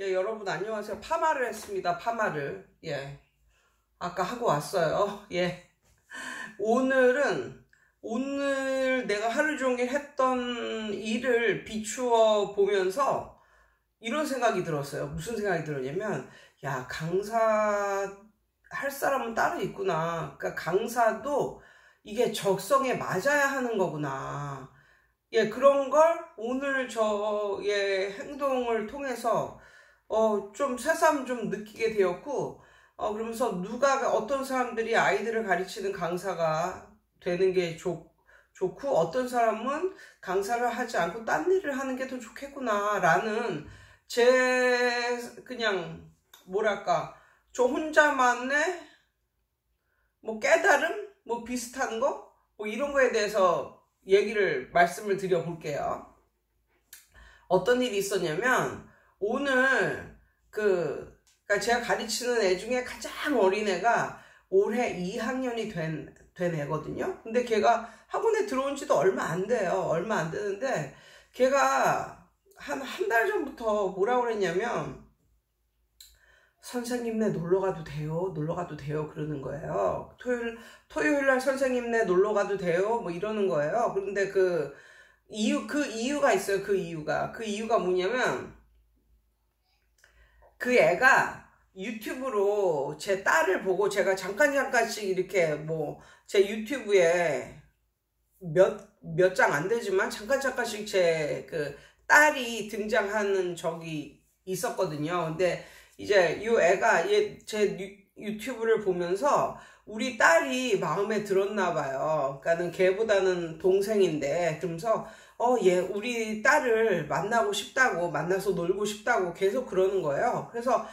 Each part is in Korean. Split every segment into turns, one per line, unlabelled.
예, 여러분 안녕하세요. 파마를 했습니다. 파마를. 예. 아까 하고 왔어요. 예. 오늘 내가 하루 종일 했던 일을 비추어 보면서 이런 생각이 들었어요. 무슨 생각이 들었냐면, 야, 강사 할 사람은 따로 있구나. 그러니까 강사도 이게 적성에 맞아야 하는 거구나. 예, 그런 걸 오늘 저의 행동을 통해서 좀 새삼 좀 느끼게 되었고, 그러면서 어떤 사람들이 아이들을 가르치는 강사가 되는 게 좋고, 어떤 사람은 강사를 하지 않고 딴 일을 하는 게 더 좋겠구나라는 그냥, 뭐랄까, 저 혼자만의, 깨달음? 비슷한 거? 이런 거에 대해서 말씀을 드려볼게요. 어떤 일이 있었냐면, 오늘, 그러니까 제가 가르치는 애 중에 가장 어린 애가 올해 2학년이 된 애거든요. 근데 걔가 학원에 들어온 지도 얼마 안 돼요. 얼마 안 되는데, 걔가 한 달 전부터 뭐라고 그랬냐면, 선생님네 놀러 가도 돼요? 놀러 가도 돼요? 그러는 거예요. 토요일 날 선생님네 놀러 가도 돼요? 이러는 거예요. 그런데 그 이유가 있어요. 그 이유가 뭐냐면, 그 애가 유튜브로 제 딸을 보고 제가 잠깐씩 이렇게 제 유튜브에 몇 장 안 되지만 잠깐씩 제 딸이 등장하는 적이 있었거든요. 근데 이제 이 애가 제 유튜브를 보면서 우리 딸이 마음에 들었나 봐요. 그러니까는 걔보다는 동생인데, 그러면서 얘 우리 딸을 만나고 싶다고, 만나서 놀고 싶다고 계속 그러는 거예요. 그래서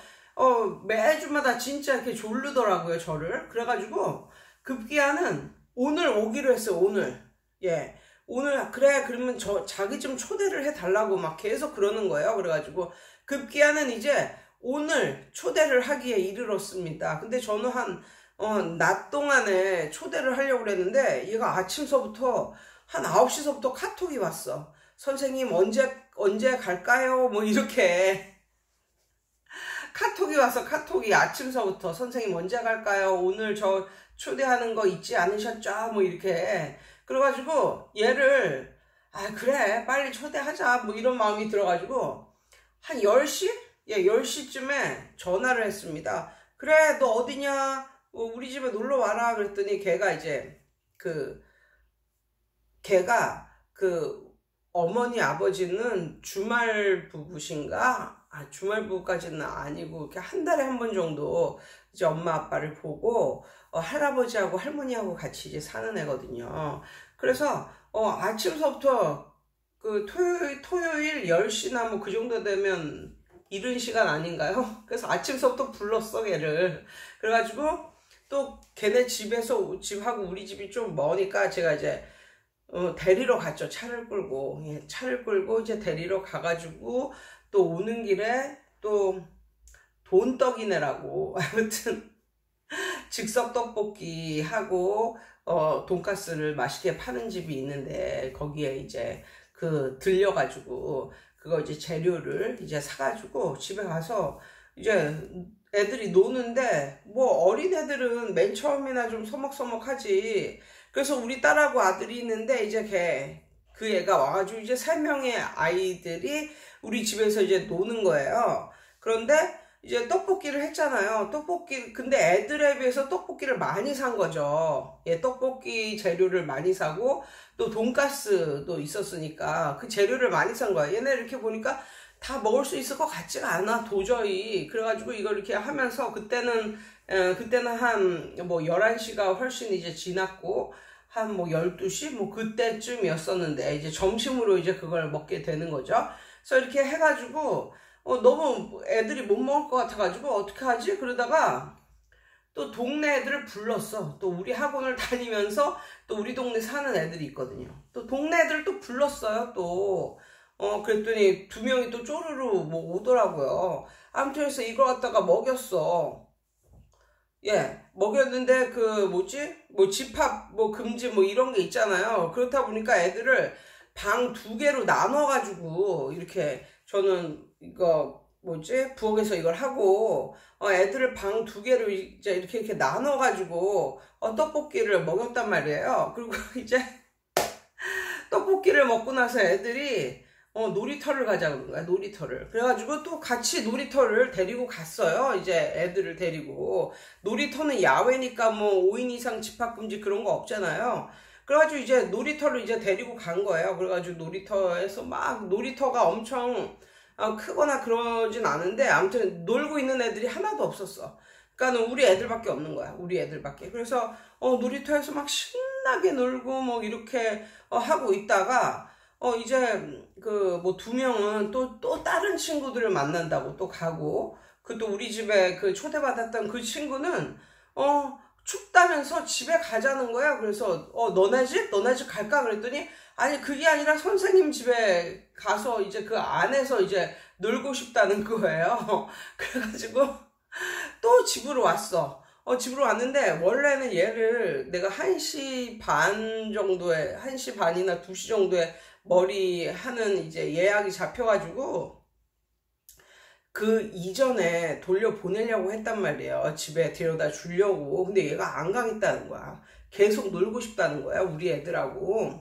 매주마다 진짜 이렇게 졸르더라고요, 저를. 그래가지고 급기야는 오늘 오기로 했어요. 오늘. 예. 오늘 그래, 그러면 자기 좀 초대를 해달라고 막 계속 그러는 거예요. 그래가지고 급기야는 이제 오늘 초대를 하기에 이르렀습니다. 근데 저는 낮 동안에 초대를 하려고 그랬는데, 얘가 아침서부터 한 9시서부터 카톡이 왔어. 선생님 언제 갈까요? 이렇게 카톡이 와서, 아침서부터 선생님 언제 갈까요? 오늘 저 초대하는 거 잊지 않으셨죠? 이렇게. 그래가지고 얘를 그래 빨리 초대하자 이런 마음이 들어가지고 한 10시? 예, 10시쯤에 전화를 했습니다. 그래, 너 어디냐? 우리 집에 놀러 와라. 그랬더니 걔가 어머니 아버지는 주말 부부신가? 주말 부부까지는 아니고 이렇게 한 달에 한 번 정도 이제 엄마 아빠를 보고 할아버지하고 할머니하고 같이 이제 사는 애거든요. 그래서 아침서부터 토요일 10시나 그 정도 되면 이른 시간 아닌가요? 그래서 아침서부터 불렀어, 걔를. 그래가지고 또 걔네 집하고 우리 집이 좀 머니까 제가 이제 데리러 갔죠. 차를 끌고. 예, 차를 끌고 이제 데리러 가가지고 또 오는 길에 또 돈떡이네라고 아무튼 즉석 떡볶이 하고 돈가스를 맛있게 파는 집이 있는데, 거기에 이제 들려가지고 그거 이제 재료를 이제 사가지고 집에 가서 이제 애들이 노는데, 어린 애들은 맨 처음이나 좀 서먹서먹하지. 그래서 우리 딸하고 아들이 있는데, 이제 그 애가 와가지고 이제 3명의 아이들이 우리 집에서 이제 노는 거예요. 그런데 이제 떡볶이를 했잖아요. 근데 애들에 비해서 떡볶이를 많이 산 거죠. 예, 떡볶이 재료를 많이 사고, 또 돈가스도 있었으니까 그 재료를 많이 산 거야. 얘네 이렇게 보니까 다 먹을 수 있을 것 같지가 않아, 도저히. 그래가지고 이걸 이렇게 하면서, 그때는 한 11시가 훨씬 이제 지났고, 한 12시? 그때쯤이었었는데, 이제 점심으로 이제 그걸 먹게 되는 거죠. 그래서 이렇게 해가지고, 너무 애들이 못 먹을 것 같아가지고, 어떻게 하지? 그러다가, 또 동네 애들을 불렀어. 또 우리 학원을 다니면서, 또 우리 동네 사는 애들이 있거든요. 또 동네 애들을 또 불렀어요, 또. 그랬더니 2명이 또 쪼르르 오더라고요. 아무튼 해서 이걸 갖다가 먹였어. 예, 먹였는데 집합 금지 이런 게 있잖아요. 그렇다 보니까 애들을 방 2개로 나눠가지고 이렇게 저는 이거 뭐지? 부엌에서 이걸 하고, 애들을 방 2개로 이제 이렇게 나눠가지고, 떡볶이를 먹였단 말이에요. 그리고 이제, 떡볶이를 먹고 나서 애들이, 놀이터를 가자 그런 거야, 놀이터를. 그래가지고 또 같이 놀이터를 데리고 갔어요. 이제 애들을 데리고. 놀이터는 야외니까 뭐 5인 이상 집합금지 그런 거 없잖아요. 그래가지고 이제 놀이터를 이제 데리고 간 거예요. 그래가지고 놀이터에서 막, 놀이터가 엄청 크거나 그러진 않은데, 아무튼 놀고 있는 애들이 하나도 없었어. 그러니까 우리 애들밖에 없는 거야. 우리 애들밖에. 그래서, 놀이터에서 막 신나게 놀고 뭐 이렇게 하고 있다가, 이제 그 뭐 2명은 또 다른 친구들을 만난다고 또 가고, 그 또 우리 집에 그 초대받았던 그 친구는, 춥다면서 집에 가자는 거야. 그래서 너네 집? 너네 집 갈까? 그랬더니 아니 그게 아니라 선생님 집에 가서 이제 그 안에서 이제 놀고 싶다는 거예요. 그래가지고 또 집으로 왔어. 집으로 왔는데 원래는 얘를 내가 1시 반 정도에 1시 반이나 2시 정도에 머리 하는 이제 예약이 잡혀가지고 그 이전에 돌려보내려고 했단 말이에요. 집에 데려다 주려고. 근데 얘가 안 가겠다는 거야. 계속 놀고 싶다는 거야, 우리 애들하고.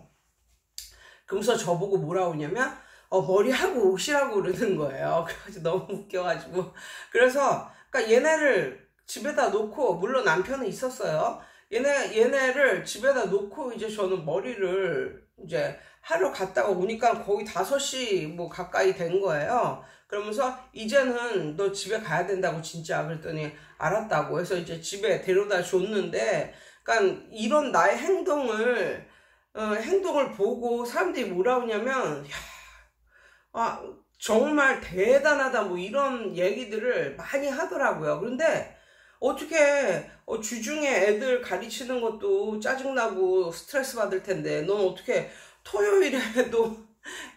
그러면서 저보고 뭐라고 하냐면, 머리하고 오시라고 그러는 거예요. 그래가지고 너무 웃겨가지고. 그래서, 그러니까 얘네를 집에다 놓고, 물론 남편은 있었어요. 얘네를 집에다 놓고 이제 저는 머리를 이제 하러 갔다가 오니까 거의 5시 뭐 가까이 된 거예요. 그러면서 이제는 너 집에 가야 된다고 진짜. 그랬더니 알았다고 해서 이제 집에 데려다 줬는데, 그러니까 이런 나의 행동을 보고 사람들이 뭐라 하냐면, 정말 대단하다 뭐 이런 얘기들을 많이 하더라고요. 그런데 어떻게 주중에 애들 가르치는 것도 짜증나고 스트레스 받을 텐데 넌 어떻게 토요일에도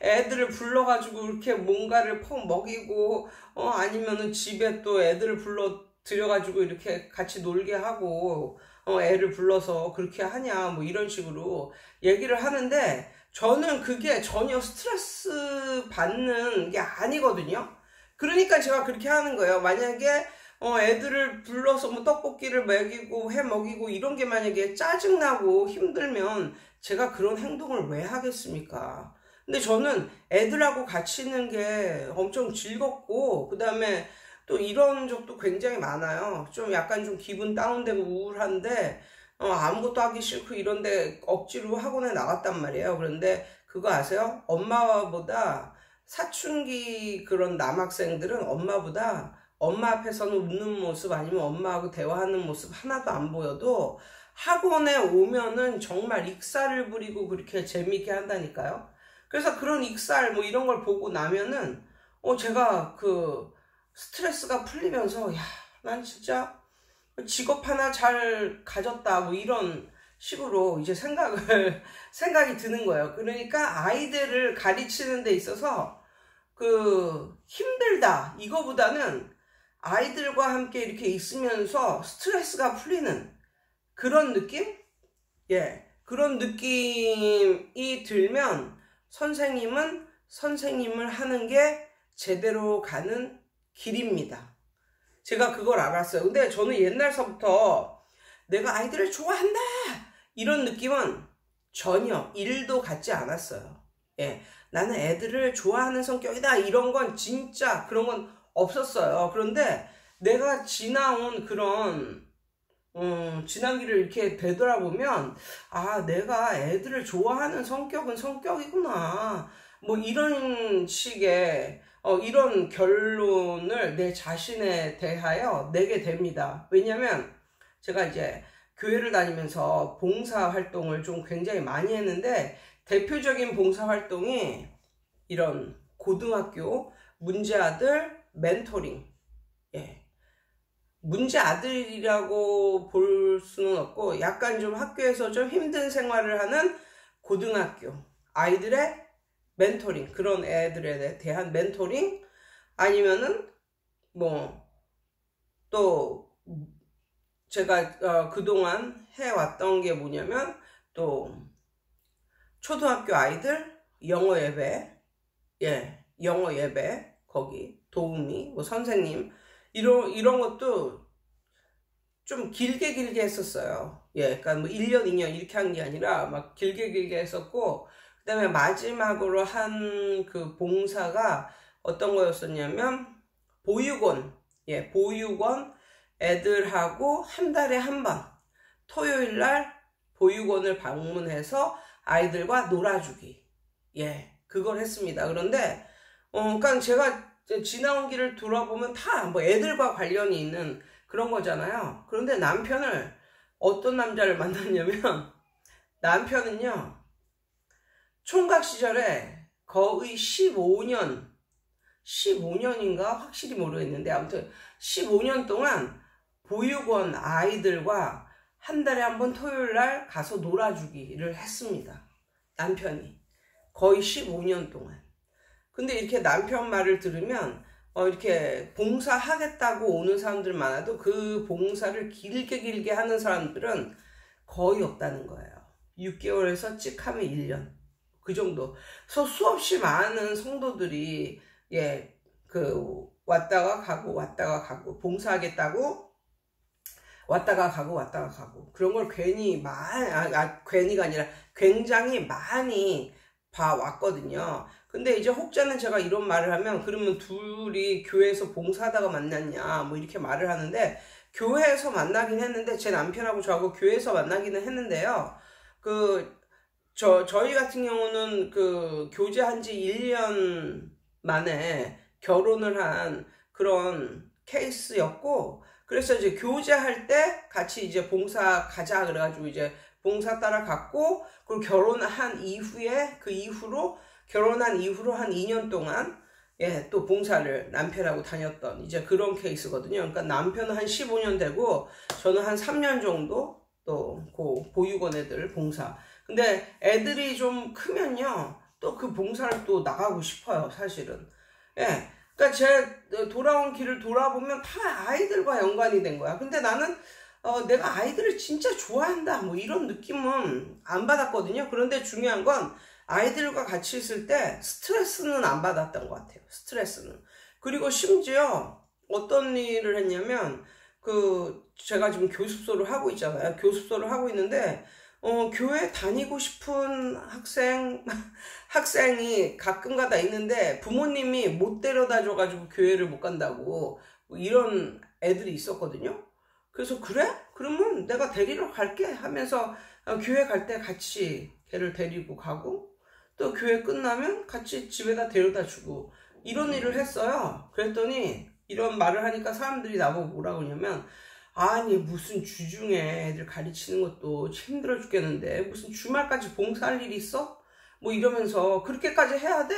애들을 불러가지고 이렇게 뭔가를 퍽 먹이고 아니면은 집에 또 애들을 불러 들여가지고 이렇게 같이 놀게 하고 애를 불러서 그렇게 하냐 뭐 이런 식으로 얘기를 하는데 저는 그게 전혀 스트레스 받는 게 아니거든요. 그러니까 제가 그렇게 하는 거예요. 만약에 애들을 불러서 뭐 떡볶이를 먹이고 해 먹이고 이런 게 만약에 짜증나고 힘들면 제가 그런 행동을 왜 하겠습니까? 근데 저는 애들하고 같이 있는 게 엄청 즐겁고, 그 다음에 또 이런 적도 굉장히 많아요. 좀 약간 좀 기분 다운되고 우울한데, 아무것도 하기 싫고 이런데 억지로 학원에 나갔단 말이에요. 그런데 그거 아세요? 엄마보다 사춘기 그런 남학생들은 엄마 앞에서는 웃는 모습 아니면 엄마하고 대화하는 모습 하나도 안 보여도 학원에 오면은 정말 익살을 부리고 그렇게 재미있게 한다니까요. 그래서 그런 익살 뭐 이런 걸 보고 나면은 제가 그 스트레스가 풀리면서 야, 난 진짜 직업 하나 잘 가졌다 뭐 이런 식으로 이제 생각이 드는 거예요. 그러니까 아이들을 가르치는 데 있어서 그 힘들다 이거보다는 아이들과 함께 이렇게 있으면서 스트레스가 풀리는 그런 느낌? 예. 그런 느낌이 들면 선생님은 선생님을 하는 게 제대로 가는 길입니다. 제가 그걸 알았어요. 근데 저는 옛날서부터 내가 아이들을 좋아한다! 이런 느낌은 전혀 1도 갖지 않았어요. 예. 나는 애들을 좋아하는 성격이다. 이런 건 진짜 그런 건 없었어요. 그런데 내가 지나온 그런 지나기를 이렇게 되돌아보면 내가 애들을 좋아하는 성격은 성격이구나 뭐 이런 식의 이런 결론을 내 자신에 대하여 내게 됩니다. 왜냐면 제가 이제 교회를 다니면서 봉사활동을 좀 굉장히 많이 했는데 대표적인 봉사활동이 이런 고등학교 문제아들 멘토링. 예. 문제아들이라고 볼 수는 없고 약간 좀 학교에서 좀 힘든 생활을 하는 고등학교 아이들의 멘토링, 그런 애들에 대한 멘토링, 아니면은 뭐 또 제가 그동안 해왔던 게 뭐냐면 또 초등학교 아이들 영어 예배, 예, 영어 예배 거기 도우미, 뭐 선생님, 이런 것도 좀 길게 했었어요. 예, 그러니까 뭐 1년, 2년 이렇게 한 게 아니라 막 길게 했었고, 그 다음에 마지막으로 한 그 봉사가 어떤 거였었냐면, 보육원, 예, 보육원 애들하고 한 달에 한 번, 토요일 날 보육원을 방문해서 아이들과 놀아주기. 예, 그걸 했습니다. 그런데, 그러니까 제가 지나온 길을 돌아보면 다 뭐 애들과 관련이 있는 그런 거잖아요. 그런데 남편을 어떤 남자를 만났냐면 남편은요 총각 시절에 거의 15년인가 확실히 모르겠는데 아무튼 15년 동안 보육원 아이들과 한 달에 한 번 토요일 날 가서 놀아주기를 했습니다. 남편이 거의 15년 동안. 근데 이렇게 남편 말을 들으면 이렇게 봉사하겠다고 오는 사람들 많아도 그 봉사를 길게 하는 사람들은 거의 없다는 거예요. 6개월에서 찍하면 1년. 그 정도. 그래서 수없이 많은 성도들이, 예, 왔다가 가고, 봉사하겠다고 왔다가 가고. 그런 걸 괜히가 아니라 굉장히 많이 봐왔거든요. 근데 이제 혹자는 제가 이런 말을 하면 그러면 둘이 교회에서 봉사하다가 만났냐 뭐 이렇게 말을 하는데 교회에서 만나긴 했는데 제 남편하고 저하고 교회에서 만나기는 했는데요. 저희 같은 경우는 교제한 지 1년 만에 결혼을 한 그런 케이스였고 그래서 이제 교제할 때 같이 이제 봉사 가자 그래가지고 이제 봉사 따라갔고 그리고 결혼한 이후로 한 2년 동안 예, 또 봉사를 남편하고 다녔던 이제 그런 케이스거든요. 그러니까 남편은 한 15년 되고 저는 한 3년 정도 또 보육원 애들 봉사. 근데 애들이 좀 크면요. 또 그 봉사를 또 나가고 싶어요, 사실은. 예. 그러니까 제 돌아온 길을 돌아보면 다 아이들과 연관이 된 거야. 근데 나는 내가 아이들을 진짜 좋아한다 뭐 이런 느낌은 안 받았거든요. 그런데 중요한 건 아이들과 같이 있을 때 스트레스는 안 받았던 것 같아요. 스트레스는. 그리고 심지어 어떤 일을 했냐면 제가 지금 교습소를 하고 있잖아요. 교습소를 하고 있는데 교회 다니고 싶은 학생이 가끔가다 있는데 부모님이 못 데려다 줘가지고 교회를 못 간다고 뭐 이런 애들이 있었거든요. 그래서 그래? 그러면 내가 데리러 갈게 하면서 교회 갈 때 같이 걔를 데리고 가고 또 교회 끝나면 같이 집에다 데려다 주고 이런 일을 했어요. 그랬더니 이런 말을 하니까 사람들이 나보고 뭐라고 하냐면 아니 무슨 주중에 애들 가르치는 것도 힘들어 죽겠는데 무슨 주말까지 봉사할 일이 있어? 뭐 이러면서 그렇게까지 해야 돼?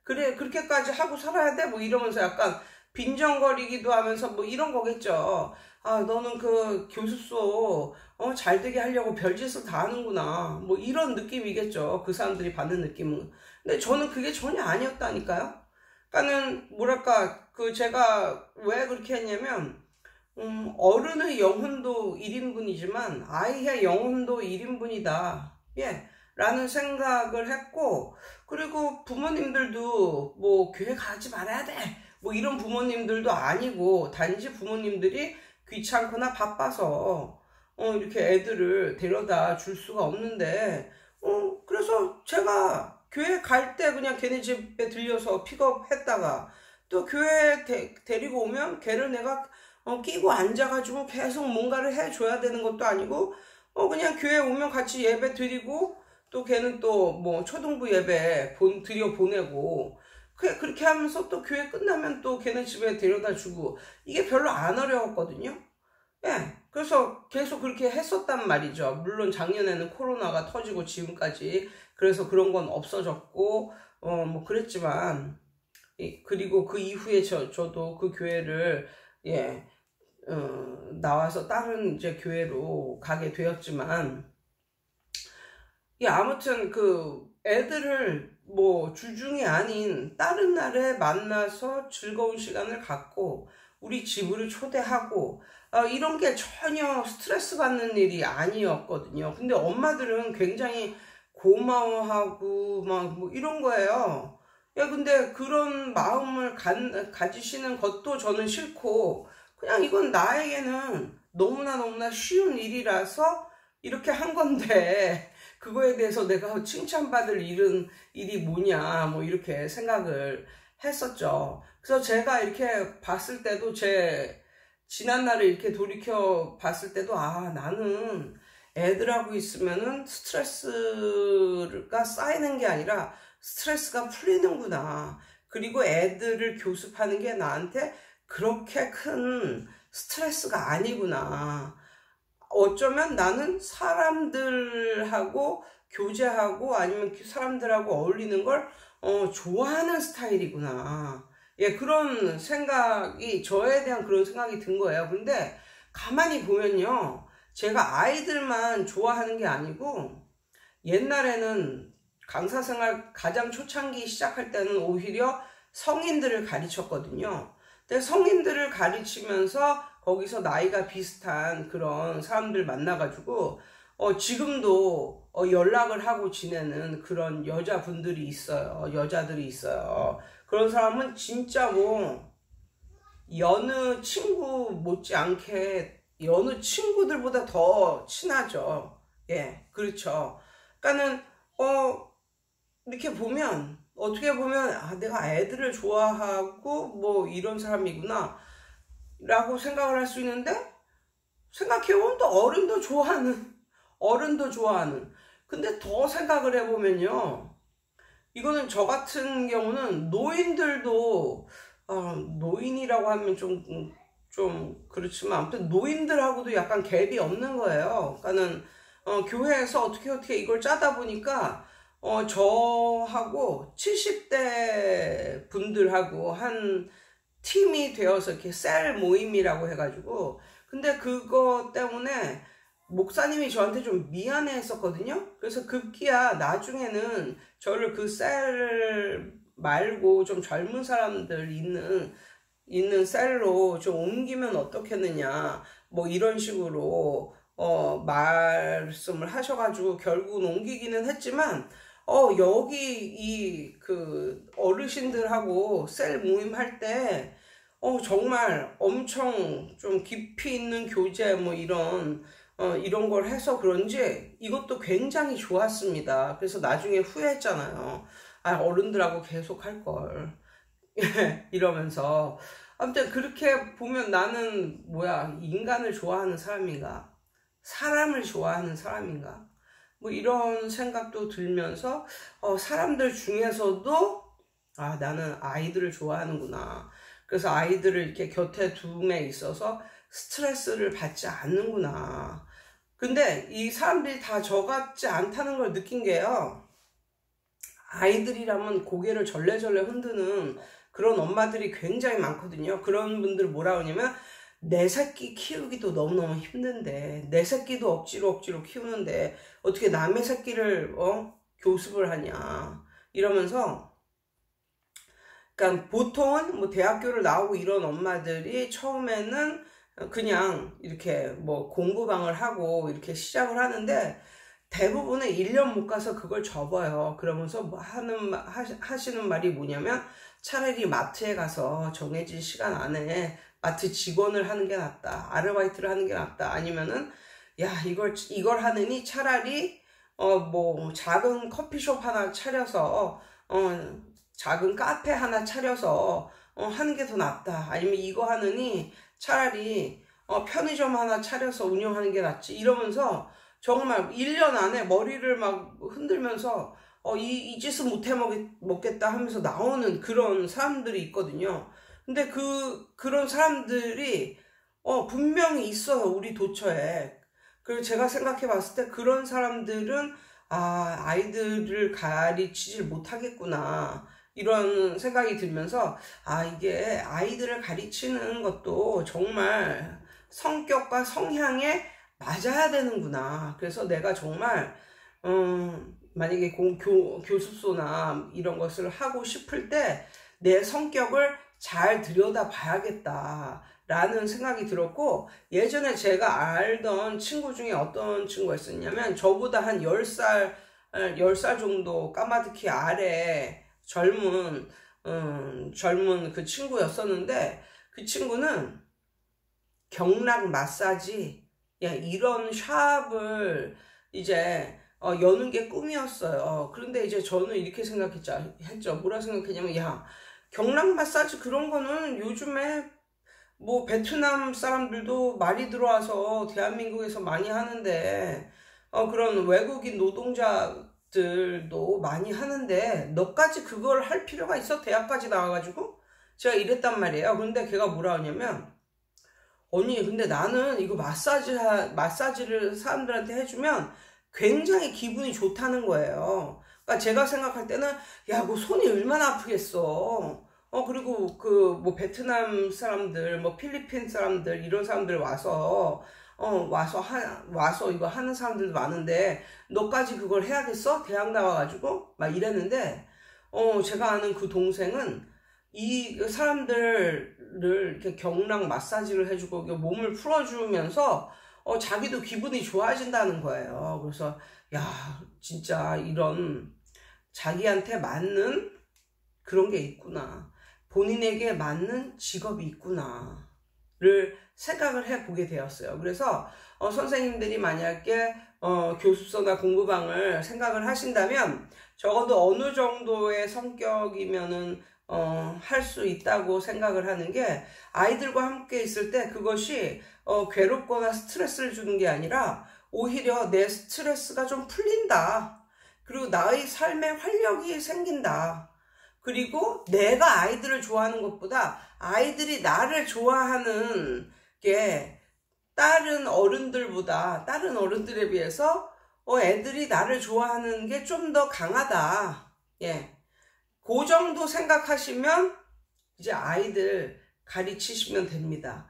그래 그렇게까지 하고 살아야 돼? 뭐 이러면서 약간 빈정거리기도 하면서 뭐 이런 거겠죠. 아 너는 그 교습소 잘 되게 하려고 별짓을 다 하는구나 뭐 이런 느낌이겠죠. 그 사람들이 받는 느낌은. 근데 저는 그게 전혀 아니었다니까요. 그러니까는 뭐랄까 제가 왜 그렇게 했냐면 어른의 영혼도 1인분이지만 아이의 영혼도 1인분이다. 예. 라는 생각을 했고, 그리고 부모님들도 뭐 교회 가지 말아야 돼. 뭐 이런 부모님들도 아니고, 단지 부모님들이 귀찮거나 바빠서, 이렇게 애들을 데려다 줄 수가 없는데, 그래서 제가 교회 갈 때 그냥 걔네 집에 들려서 픽업했다가, 또 교회 데리고 오면 걔를 내가 끼고 앉아가지고 계속 뭔가를 해줘야 되는 것도 아니고 그냥 교회 오면 같이 예배 드리고 또 걔는 또 뭐 초등부 예배 드려 보내고 그렇게 하면서 또 교회 끝나면 또 걔네 집에 데려다 주고 이게 별로 안 어려웠거든요. 예, 그래서 계속 그렇게 했었단 말이죠. 물론 작년에는 코로나가 터지고 지금까지 그래서 그런 건 없어졌고 뭐 그랬지만 그리고 그 이후에 저도 그 교회를 예 나와서 다른 이제 교회로 가게 되었지만 아무튼 애들을 뭐 주중이 아닌 다른 날에 만나서 즐거운 시간을 갖고 우리 집으로 초대하고 이런 게 전혀 스트레스 받는 일이 아니었거든요. 근데 엄마들은 굉장히 고마워하고 막 뭐 이런 거예요. 야, 근데 그런 마음을 가지시는 것도 저는 싫고, 그냥 이건 나에게는 너무나 쉬운 일이라서 이렇게 한 건데, 그거에 대해서 내가 칭찬받을 일이 뭐냐, 뭐 이렇게 생각을 했었죠. 그래서 제가 이렇게 봤을 때도 지난날을 이렇게 돌이켜 봤을 때도, 아, 나는 애들하고 있으면은 스트레스가 쌓이는 게 아니라 스트레스가 풀리는구나. 그리고 애들을 교습하는 게 나한테 그렇게 큰 스트레스가 아니구나. 어쩌면 나는 사람들하고 교제하고 아니면 사람들하고 어울리는 걸 좋아하는 스타일이구나. 예, 그런 생각이, 저에 대한 그런 생각이 든 거예요. 근데 가만히 보면요, 제가 아이들만 좋아하는 게 아니고, 옛날에는 강사 생활 가장 초창기 시작할 때는 오히려 성인들을 가르쳤거든요. 근데 성인들을 가르치면서 거기서 나이가 비슷한 그런 사람들 만나가지고 지금도 연락을 하고 지내는 그런 여자분들이 있어요. 여자들이 있어요. 그런 사람은 진짜 뭐 여느 친구 못지않게 여느 친구들보다 더 친하죠. 예, 그렇죠. 그러니까는 이렇게 보면, 어떻게 보면, 아, 내가 애들을 좋아하고 뭐 이런 사람이구나 라고 생각을 할 수 있는데, 생각해보면 또 어른도 좋아하는. 근데 더 생각을 해보면요, 이거는 저 같은 경우는 노인들도, 노인이라고 하면 좀 그렇지만, 아무튼 노인들하고도 약간 갭이 없는 거예요. 그러니까는 교회에서 어떻게 이걸 짜다 보니까 저하고 70대 분들하고 한 팀이 되어서 이렇게 셀 모임이라고 해가지고, 근데 그거 때문에 목사님이 저한테 좀 미안해 했었거든요. 그래서 급기야 나중에는 저를 그 셀 말고 좀 젊은 사람들 있는 셀로 좀 옮기면 어떻겠느냐, 뭐 이런 식으로 말씀을 하셔가지고 결국은 옮기기는 했지만, 여기 그 어르신들하고 셀 모임 할 때 정말 엄청 좀 깊이 있는 교제 뭐 이런 걸 해서 그런지 이것도 굉장히 좋았습니다. 그래서 나중에 후회했잖아요. 아, 어른들하고 계속 할 걸. 이러면서. 아무튼 그렇게 보면 나는 뭐야, 인간을 좋아하는 사람인가? 사람을 좋아하는 사람인가? 뭐 이런 생각도 들면서 사람들 중에서도 아, 나는 아이들을 좋아하는구나. 그래서 아이들을 이렇게 곁에 둠에 있어서 스트레스를 받지 않는구나. 근데 이 사람들이 다 저 같지 않다는 걸 느낀 게요, 아이들이라면 고개를 절레절레 흔드는 그런 엄마들이 굉장히 많거든요. 그런 분들 뭐라 그러냐면, 내 새끼 키우기도 너무너무 힘든데, 내 새끼도 억지로 키우는데 어떻게 남의 새끼를 교습을 하냐 이러면서. 그러니까 보통은 뭐 대학교를 나오고 이런 엄마들이 처음에는 그냥 이렇게 뭐 공부방을 하고 이렇게 시작을 하는데, 대부분은 1년 못 가서 그걸 접어요. 그러면서 뭐 하시는 말이 뭐냐면, 차라리 마트에 가서 정해진 시간 안에 마트 직원을 하는 게 낫다. 아르바이트를 하는 게 낫다. 아니면은, 야, 이걸 하느니 차라리, 뭐, 작은 커피숍 하나 차려서, 작은 카페 하나 차려서, 하는 게 더 낫다. 아니면 이거 하느니 차라리, 편의점 하나 차려서 운영하는 게 낫지. 이러면서 정말 1년 안에 머리를 막 흔들면서, 이 짓은 못해 먹겠다 하면서 나오는 그런 사람들이 있거든요. 근데 그런 사람들이, 분명히 있어요, 우리 도처에. 그리고 제가 생각해 봤을 때 그런 사람들은, 아, 아이들을 가르치질 못하겠구나. 이런 생각이 들면서, 아, 이게 아이들을 가르치는 것도 정말 성격과 성향에 맞아야 되는구나. 그래서 내가 정말, 만약에 교습소나 이런 것을 하고 싶을 때 내 성격을 잘 들여다 봐야겠다 라는 생각이 들었고, 예전에 제가 알던 친구 중에 어떤 친구가 있었냐면, 저보다 한 10살 정도 까마득히 아래 젊은 그 친구였었는데, 그 친구는 경락 마사지, 이런 샵을 이제 여는 게 꿈이었어요. 그런데 이제 저는 이렇게 생각했죠. 뭐라 생각했냐면, 경락 마사지 그런 거는 요즘에 뭐 베트남 사람들도 많이 들어와서 대한민국에서 많이 하는데, 그런 외국인 노동자들도 많이 하는데 너까지 그걸 할 필요가 있어? 대학까지 나와가지고? 제가 이랬단 말이에요. 근데 걔가 뭐라 하냐면, 언니 근데 나는 이거 마사지를 사람들한테 해주면 굉장히 기분이 좋다는 거예요. 그러니까 제가 생각할 때는, 그 손이 얼마나 아프겠어. 그리고 뭐 베트남 사람들, 뭐 필리핀 사람들, 이런 사람들 와서 이거 하는 사람들도 많은데, 너까지 그걸 해야겠어? 대학 나와가지고? 막 이랬는데, 제가 아는 그 동생은 이 사람들을 이렇게 경락 마사지를 해주고 몸을 풀어주면서, 자기도 기분이 좋아진다는 거예요. 그래서, 진짜 이런 자기한테 맞는 그런 게 있구나. 본인에게 맞는 직업이 있구나를 생각을 해보게 되었어요. 그래서 선생님들이 만약에 교습소나 공부방을 생각을 하신다면 적어도 어느 정도의 성격이면은 할 수 있다고 생각을 하는 게, 아이들과 함께 있을 때 그것이 괴롭거나 스트레스를 주는 게 아니라 오히려 내 스트레스가 좀 풀린다. 그리고 나의 삶에 활력이 생긴다. 그리고 내가 아이들을 좋아하는 것보다 아이들이 나를 좋아하는 게 다른 어른들에 비해서 애들이 나를 좋아하는 게 좀 더 강하다. 그 정도 생각하시면 이제 아이들 가르치시면 됩니다.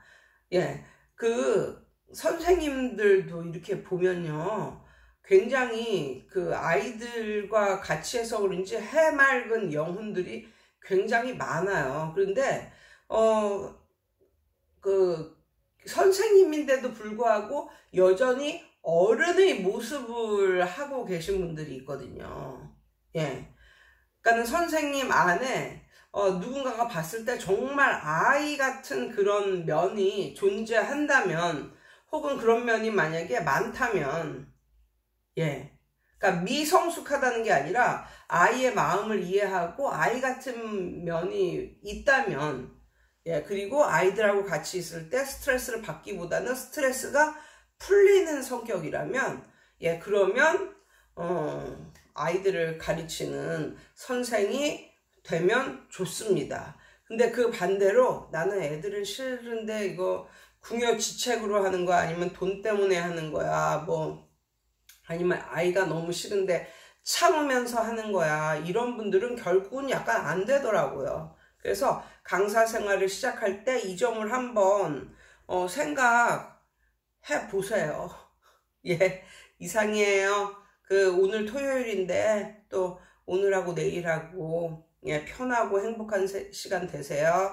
그 선생님들도 이렇게 보면요, 굉장히 그 아이들과 같이 해서 그런지 해맑은 영혼들이 굉장히 많아요. 그런데 그 선생님인데도 불구하고 여전히 어른의 모습을 하고 계신 분들이 있거든요. 그러니까는 선생님 안에 누군가가 봤을 때 정말 아이 같은 그런 면이 존재한다면, 혹은 그런 면이 만약에 많다면, 그러니까 미성숙하다는 게 아니라 아이의 마음을 이해하고 아이 같은 면이 있다면, 그리고 아이들하고 같이 있을 때 스트레스를 받기보다는 스트레스가 풀리는 성격이라면, 그러면 아이들을 가르치는 선생이 되면 좋습니다. 근데 그 반대로 나는 애들은 싫은데 이거 궁여지책으로 하는 거야, 아니면 돈 때문에 하는 거야, 뭐 아니면 아이가 너무 싫은데 참으면서 하는 거야, 이런 분들은 결국은 약간 안 되더라고요. 그래서 강사 생활을 시작할 때 이 점을 한번 생각해 보세요. 이상이에요. 오늘 토요일인데 또 오늘하고 내일하고 편하고 행복한 시간 되세요.